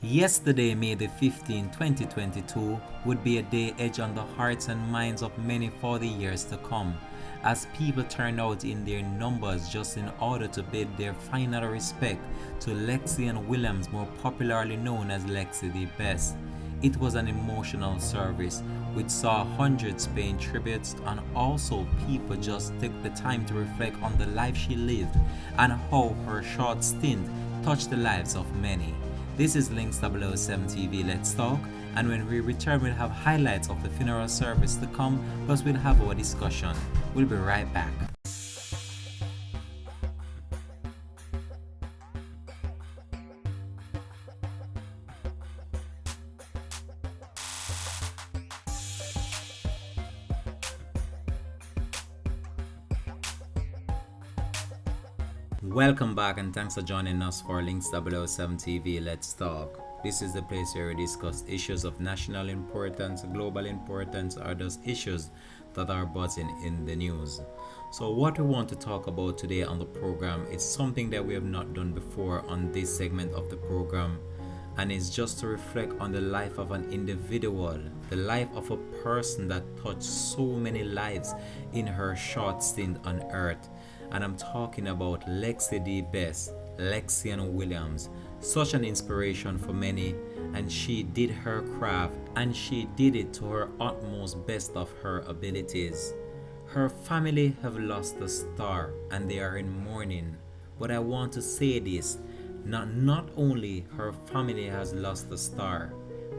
Yesterday, May the 15th, 2022, would be a day edged on the hearts and minds of many for the years to come, as people turn out in their numbers just in order to bid their final respect to Lexian Williams, more popularly known as Lexi the Best. It was an emotional service which saw hundreds paying tributes, and also people just took the time to reflect on the life she lived and how her short stint touched the lives of many. This is Links 007 TV, Let's Talk, and when we return we'll have highlights of the funeral service to come, plus we'll have our discussion. We'll be right back. Welcome back and thanks for joining us for Links 007 TV, Let's Talk. This is the place where we discuss issues of national importance, global importance, or those issues that are buzzing in the news. So what we want to talk about today on the program is something that we have not done before on this segment of the program, and it's just to reflect on the life of an individual, the life of a person that touched so many lives in her short stint on earth. And I'm talking about Lexi the Best, Lexian Williams. Such an inspiration for many, and she did her craft and she did it to her utmost best of her abilities. Her family have lost a star and they are in mourning. But I want to say this, not only her family has lost a star,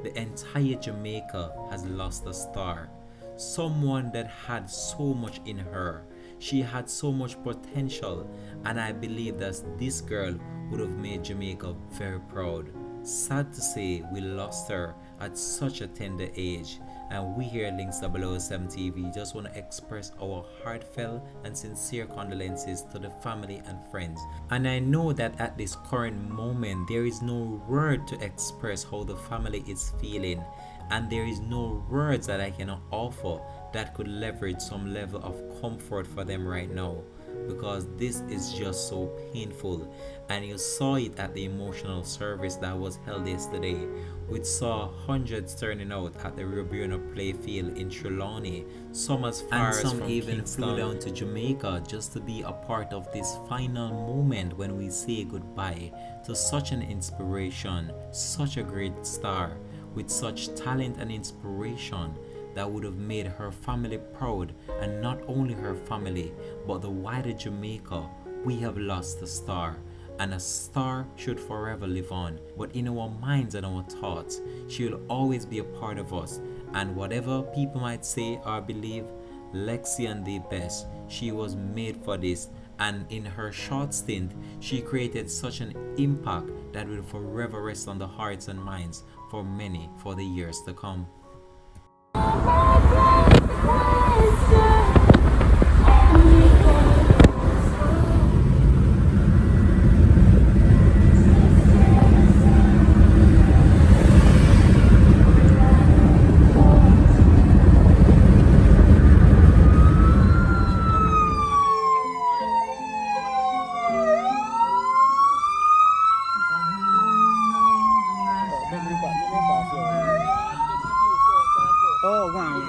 the entire Jamaica has lost a star. Someone that had so much in her. She had so much potential, and I believe that this girl would have made Jamaica very proud. Sad to say, we lost her at such a tender age, and we here at Links 007 TV just want to express our heartfelt and sincere condolences to the family and friends. And I know that at this current moment there is no word to express how the family is feeling, and there is no words that I cannot offer that could leverage some level of comfort for them right now, because this is just so painful. And you saw it at the emotional service that was held yesterday, which saw hundreds turning out at the Rubuena Playfield in Trelawney, some as far as some even flew down to Jamaica just to be a part of this final moment when we say goodbye to such an inspiration, such a great star with such talent and inspiration that would have made her family proud, and not only her family but the wider Jamaica. We have lost a star, and a star should forever live on, but in our minds and our thoughts she will always be a part of us. And whatever people might say or believe, Lexian the Best, she was made for this, and in her short stint she created such an impact that will forever rest on the hearts and minds for many for the years to come. Oh, wow.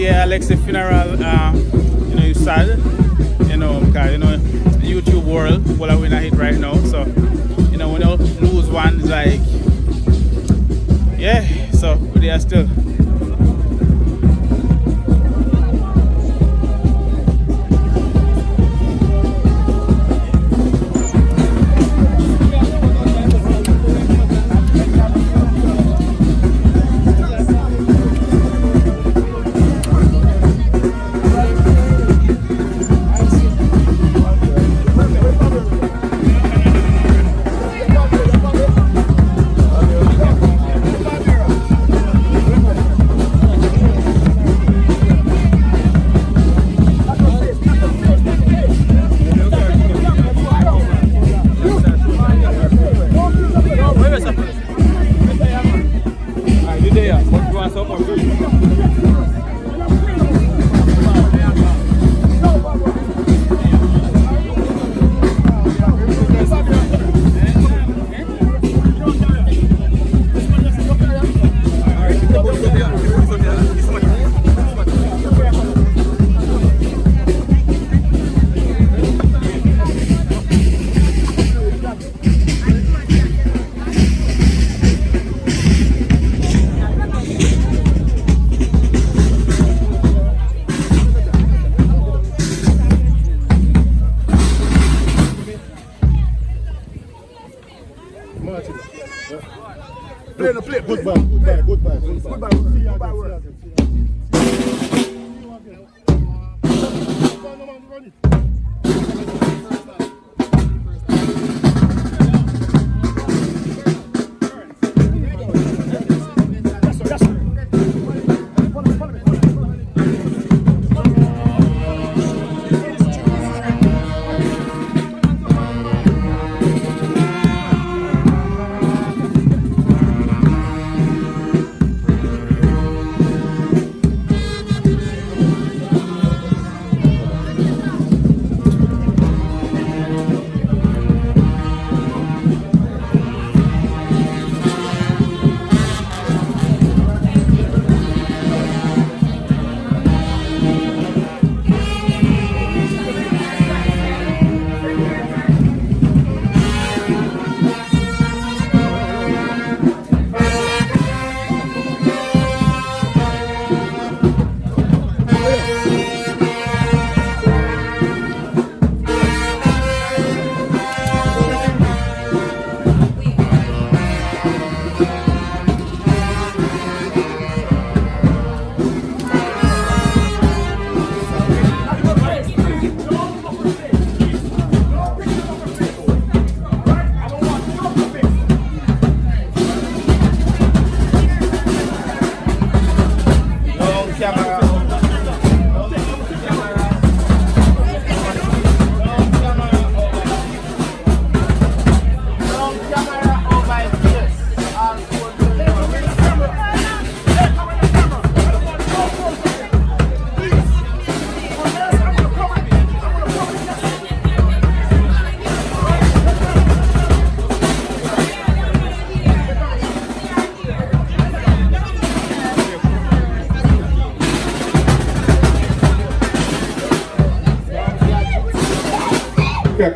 yeah, Lexi funeral, it's sad, because, YouTube world, well, we're not hit right now, so, when you lose one, it's like, yeah, so they are still.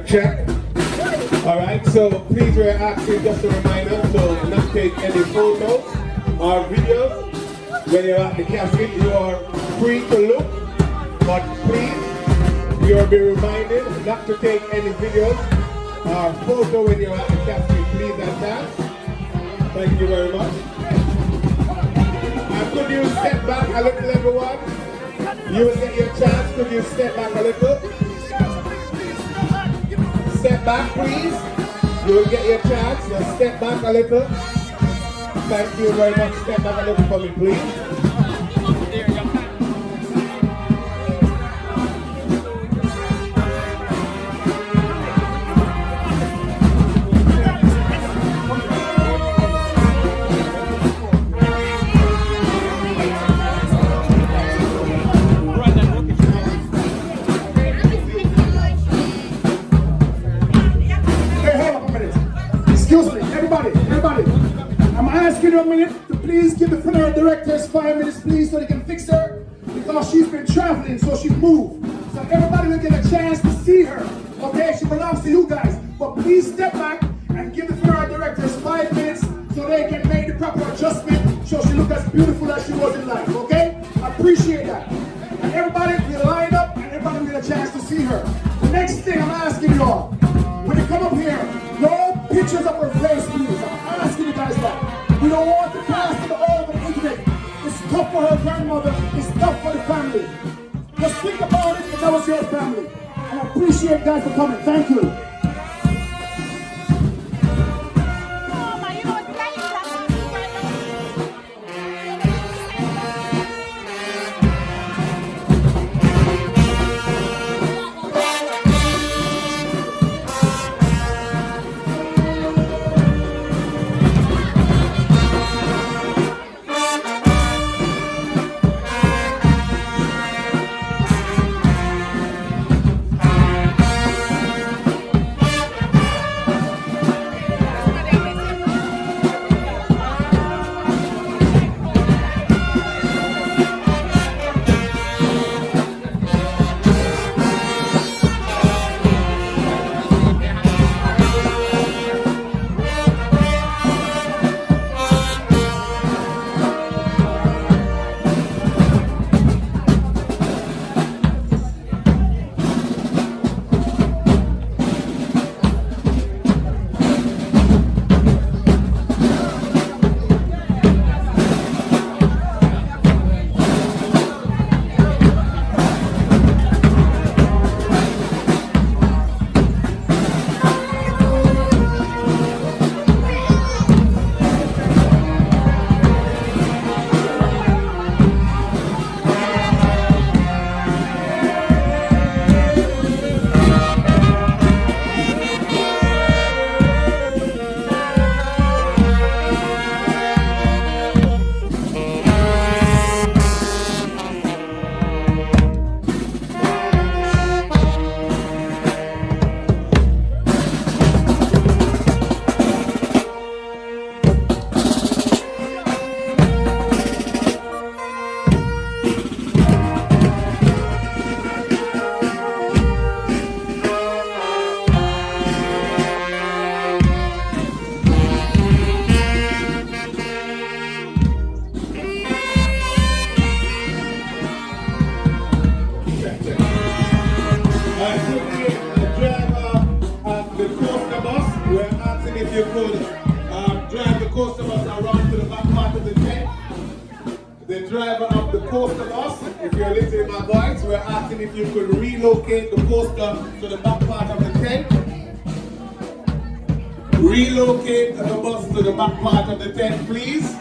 Check. Alright, so please we're asking just a reminder to not take any photos or videos. When you're at the casket, you are free to look, but please, you'll be reminded not to take any videos or photo when you're at the casket. Please and that. Thank you very much. And could you step back a little, everyone? You will get your chance. Could you step back a little? Step back, please. You will get your chance. Now step back a little. Thank you very much. Step back a little for me, please. A minute to please give the funeral directors 5 minutes, please, so they can fix her. because she's been traveling, so she moved. So everybody will get a chance to see her. Okay, she belongs to you guys. But please step back and give the funeral directors 5 minutes so they can make the proper adjustment so she looks as beautiful as she was in life, okay? I appreciate that. And everybody will line up and everybody will get a chance to see her. The next thing I'm asking you all, when you come up here, no pictures of her face, please. I'm asking you guys that. We don't want to pass it all over the internet. It's tough for her grandmother, it's tough for the family. Just think about it if that was your family. And I appreciate you guys for coming. Thank you. driver of the coaster bus, if you're listening to my voice, we're asking if you could relocate the coaster to the back part of the tent. Relocate the bus to the back part of the tent, please.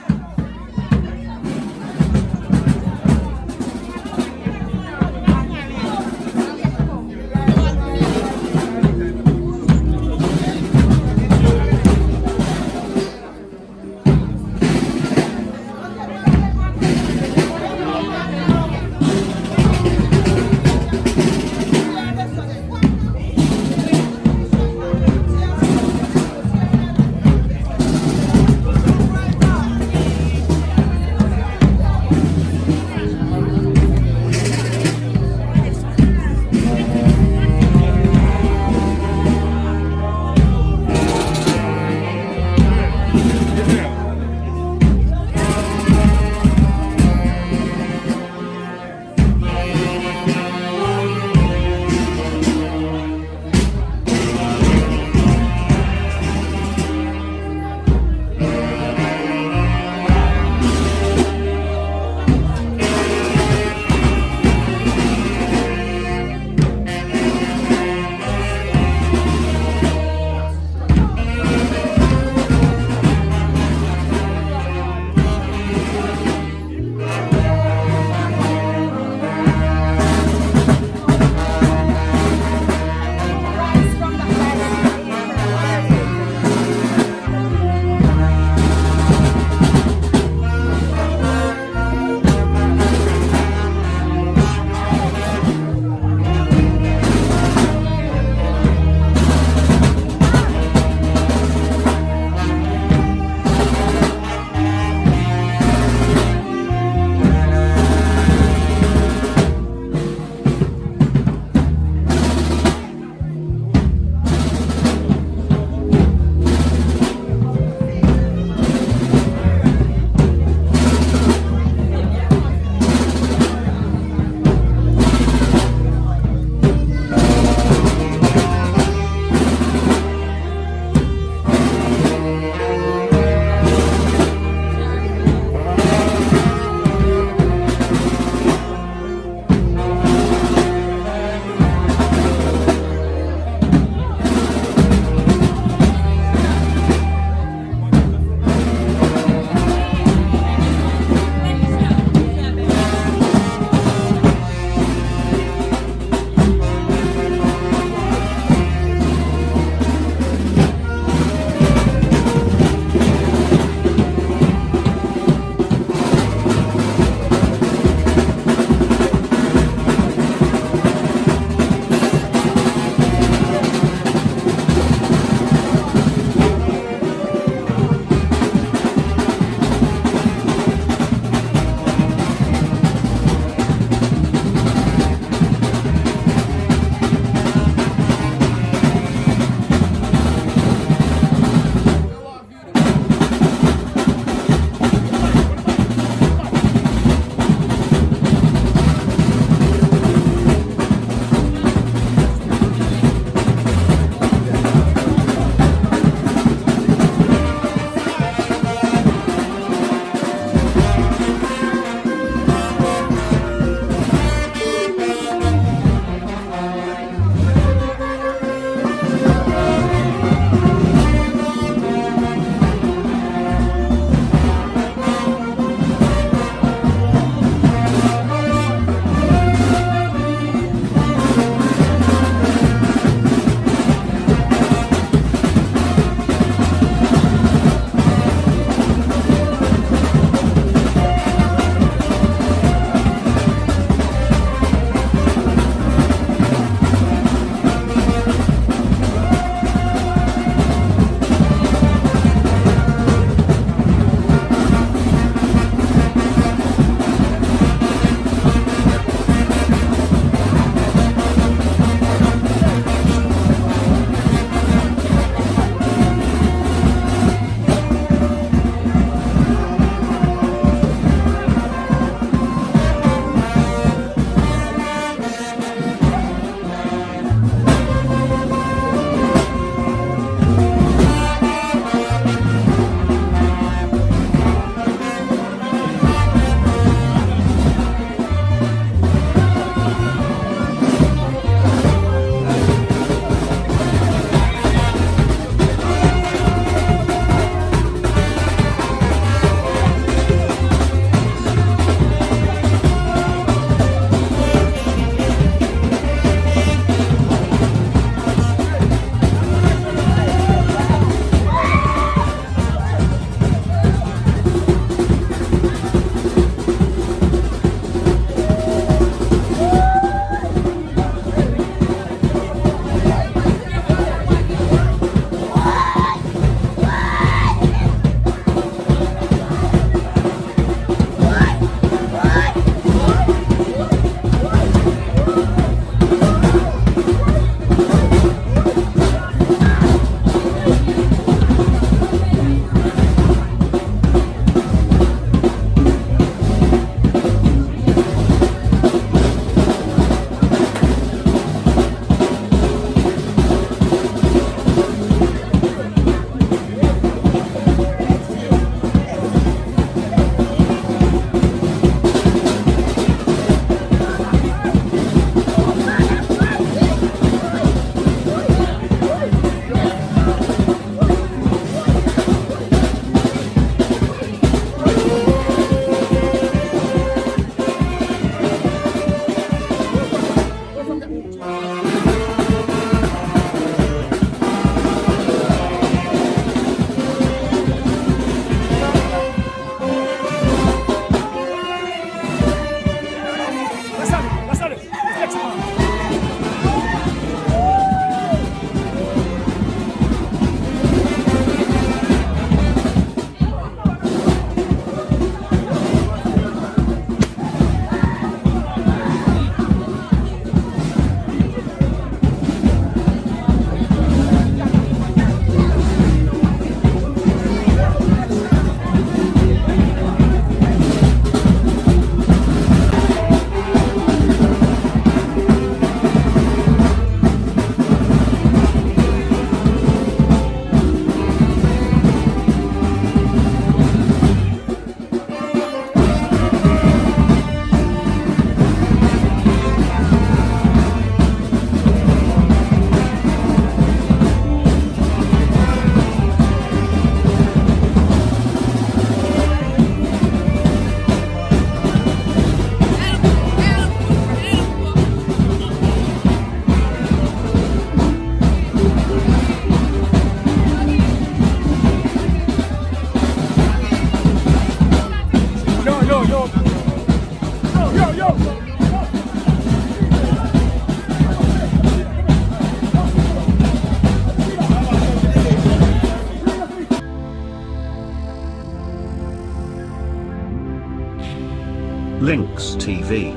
Links TV.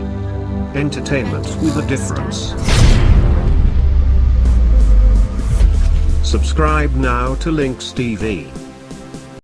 Entertainment with a difference. Subscribe now to Links TV.